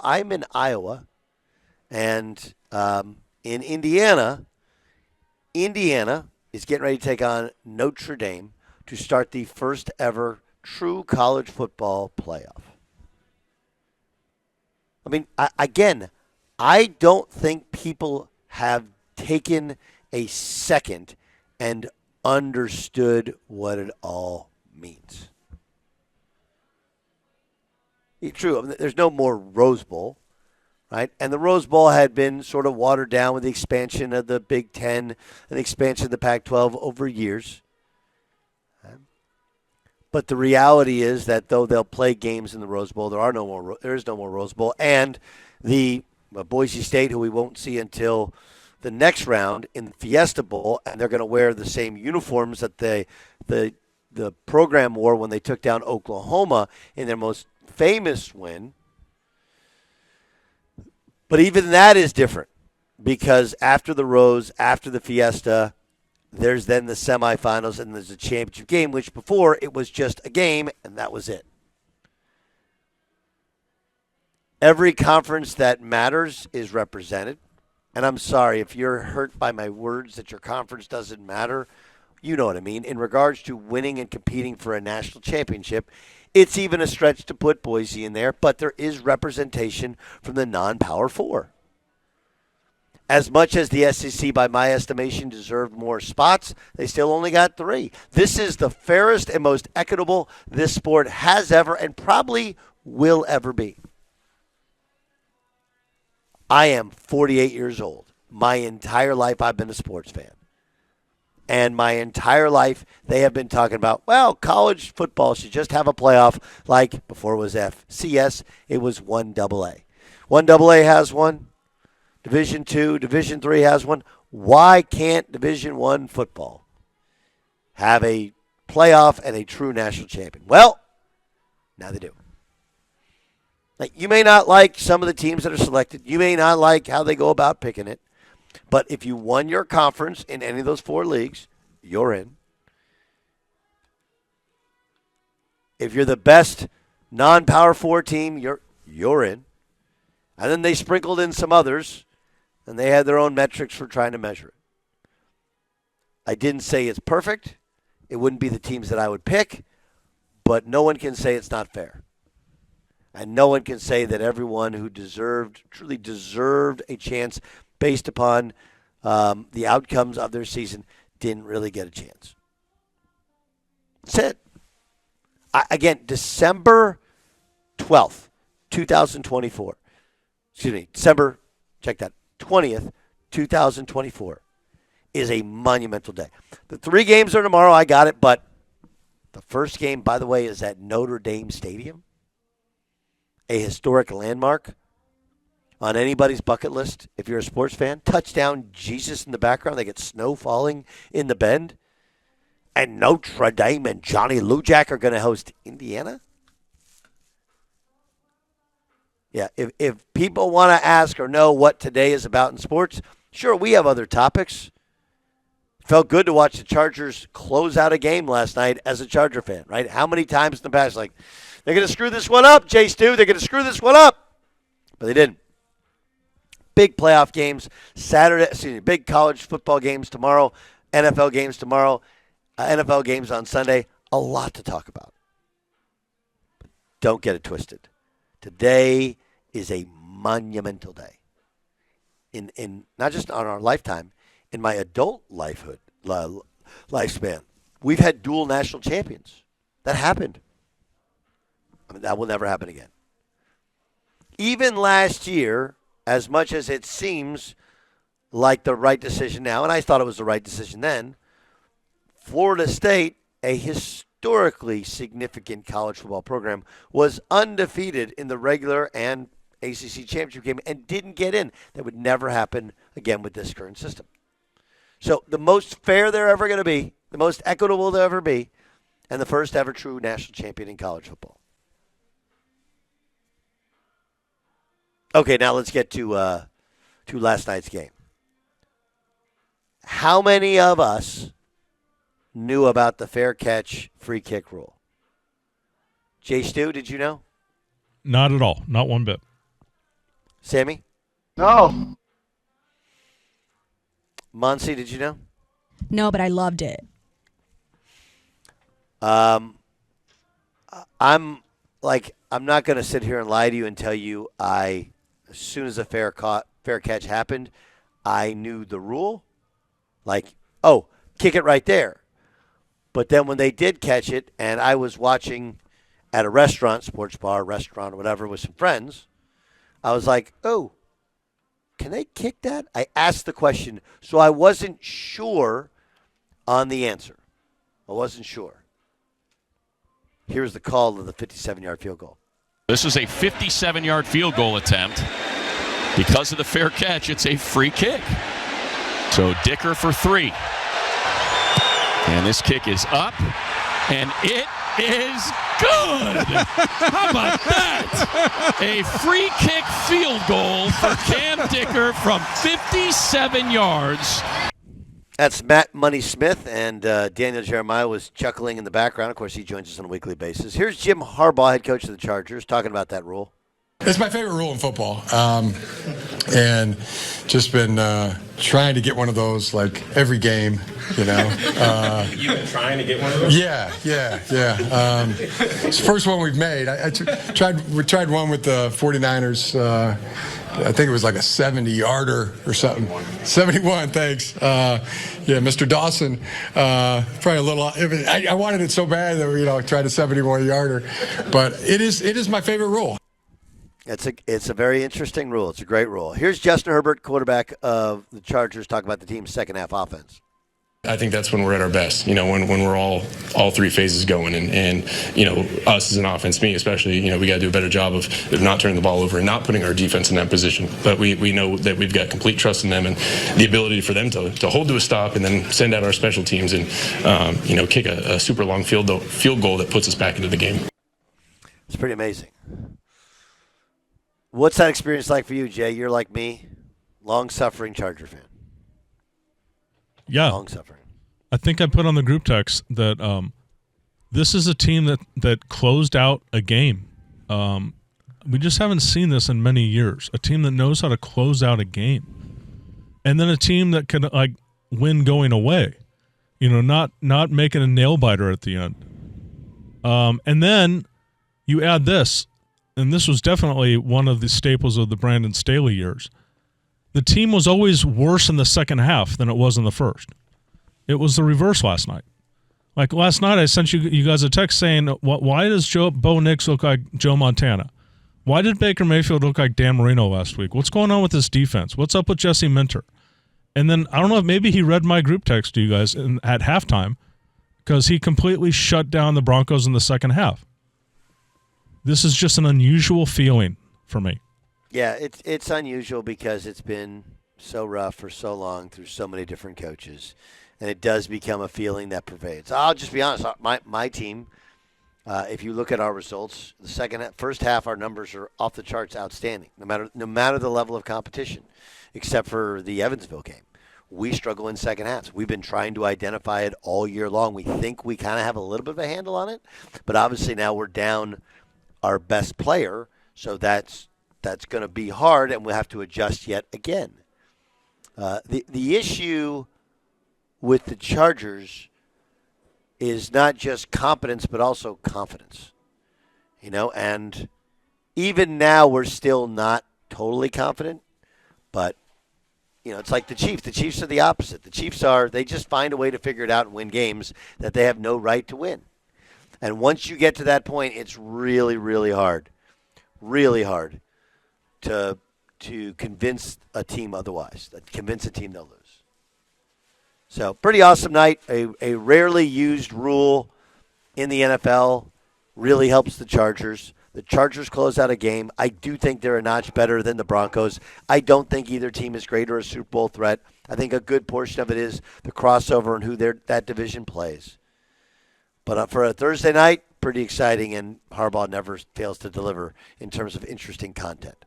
I'm in Iowa, and in Indiana is getting ready to take on Notre Dame to start the first ever true college football playoff. I mean, I don't think people have taken a second and understood what it all means. True, I mean, there's no more Rose Bowl, right? And the Rose Bowl had been sort of watered down with the expansion of the Big Ten and the expansion of the Pac-12 over years. But the reality is that though they'll play games in the Rose Bowl, there is no more Rose Bowl, and the Boise State, who we won't see until the next round in the Fiesta Bowl, and they're going to wear the same uniforms that the program wore when they took down Oklahoma in their most famous win. But even that is different because after the Rose, after the Fiesta, there's then the semifinals and there's a championship game, which before it was just a game and that was it. Every conference that matters is represented. And I'm sorry if you're hurt by my words that your conference doesn't matter. You know what I mean. In regards to winning and competing for a national championship, it's even a stretch to put Boise in there, but there is representation from the non-Power Four. As much as the SEC, by my estimation, deserved more spots, they still only got 3. This is the fairest and most equitable this sport has ever and probably will ever be. I am 48 years old. My entire life I've been a sports fan. And my entire life they have been talking about, well, college football should just have a playoff like before it was FCS, it was 1AA. 1AA has one. Division II, Division III has one. Why can't Division I football have a playoff and a true national champion? Well, now they do. Like, you may not like some of the teams that are selected. You may not like how they go about picking it. But if you won your conference in any of those 4 leagues, you're in. If you're the best non-Power 4 team, you're in. And then they sprinkled in some others, and they had their own metrics for trying to measure it. I didn't say it's perfect. It wouldn't be the teams that I would pick, but no one can say it's not fair. And no one can say that everyone who truly deserved a chance based upon the outcomes of their season didn't really get a chance. That's it. Again, December 12th, 2024. Excuse me, December, check that, 20th, 2024 is a monumental day. The 3 games are tomorrow, I got it, but the first game, by the way, is at Notre Dame Stadium, a historic landmark on anybody's bucket list. If you're a sports fan, touchdown Jesus in the background. They get snow falling in the bend. And Notre Dame and Johnny Lujack are going to host Indiana. Yeah, if people want to ask or know what today is about in sports, sure, we have other topics. Felt good to watch the Chargers close out a game last night as a Charger fan, right? How many times in the past, like, they're going to screw this one up, Jay Stu. They're going to screw this one up. But they didn't. Big playoff games Saturday, big college football games tomorrow, NFL games tomorrow, NFL games on Sunday. A lot to talk about. But don't get it twisted. Today is a monumental day. In not just on our lifetime, in my adult lifespan. We've had dual national champions. That happened. I mean, that will never happen again. Even last year, as much as it seems like the right decision now, and I thought it was the right decision then, Florida State, a historically significant college football program, was undefeated in the regular and ACC championship game and didn't get in. That would never happen again with this current system. So the most fair they're ever going to be, the most equitable they'll ever be, and the first ever true national champion in college football. Okay, now let's get to last night's game. How many of us knew about the fair catch free kick rule? Jay Stu, did you know? Not at all. Not one bit. Sammy? No. Monsi, did you know? No, but I loved it. I'm not going to sit here and lie to you and tell you as soon as a fair catch happened, I knew the rule. Like, oh, kick it right there. But then when they did catch it, and I was watching at a restaurant, sports bar, restaurant, or whatever, with some friends, I was like, oh, can they kick that? I asked the question, so I wasn't sure on the answer. I wasn't sure. Here's the call of the 57-yard field goal. This is a 57-yard field goal attempt. Because of the fair catch, it's a free kick. So Dicker for 3. And this kick is up, and it is good. How about that? A free kick field goal for Cam Dicker from 57 yards. That's Matt Money Smith, and Daniel Jeremiah was chuckling in the background. Of course, he joins us on a weekly basis. Here's Jim Harbaugh, head coach of the Chargers, talking about that rule. It's my favorite rule in football, and just been trying to get one of those like every game, you know. You've been trying to get one of those? Yeah. It's the first one we've made. We tried one with the 49ers. I think it was like a 70-yarder or something. 71, thanks. Mr. Dawson, probably a little. I wanted it so bad that we, tried a 71-yarder, but it is my favorite rule. It's a very interesting rule. It's a great rule. Here's Justin Herbert, quarterback of the Chargers, talking about the team's second half offense. I think that's when we're at our best, when we're all three phases going. And us as an offense, me especially, we got to do a better job of not turning the ball over and not putting our defense in that position. But we know that we've got complete trust in them and the ability for them to hold to a stop and then send out our special teams and, kick a super long field goal that puts us back into the game. It's pretty amazing. What's that experience like for you, Jay? You're like me, long-suffering Charger fan. Yeah. Long-suffering. I think I put on the group text that this is a team that closed out a game. We just haven't seen this in many years. A team that knows how to close out a game. And then a team that can win going away. Not making a nail-biter at the end. And then you add this. And this was definitely one of the staples of the Brandon Staley years. The team was always worse in the second half than it was in the first. It was the reverse last night. Like last night, I sent you guys a text saying, why does Bo Nix look like Joe Montana? Why did Baker Mayfield look like Dan Marino last week? What's going on with this defense? What's up with Jesse Minter? And then, I don't know if maybe he read my group text to you guys at halftime because he completely shut down the Broncos in the second half. This is just an unusual feeling for me. Yeah, it's unusual because it's been so rough for so long through so many different coaches, and it does become a feeling that pervades. I'll just be honest. My team, if you look at our results, first half, our numbers are off the charts, outstanding. No matter the level of competition, except for the Evansville game, we struggle in second halves. We've been trying to identify it all year long. We think we kind of have a little bit of a handle on it, but obviously now we're down our best player, so that's going to be hard, and we'll have to adjust yet again. The issue with the Chargers is not just competence, but also confidence. And even now we're still not totally confident, but it's like the Chiefs. The Chiefs are the opposite. The Chiefs they just find a way to figure it out and win games that they have no right to win. And once you get to that point, it's really, really hard to convince a team otherwise, convince a team they'll lose. So pretty awesome night. A rarely used rule in the NFL really helps the Chargers. The Chargers close out a game. I do think they're a notch better than the Broncos. I don't think either team is great or a Super Bowl threat. I think a good portion of it is the crossover and who that division plays. But for a Thursday night, pretty exciting, and Harbaugh never fails to deliver in terms of interesting content.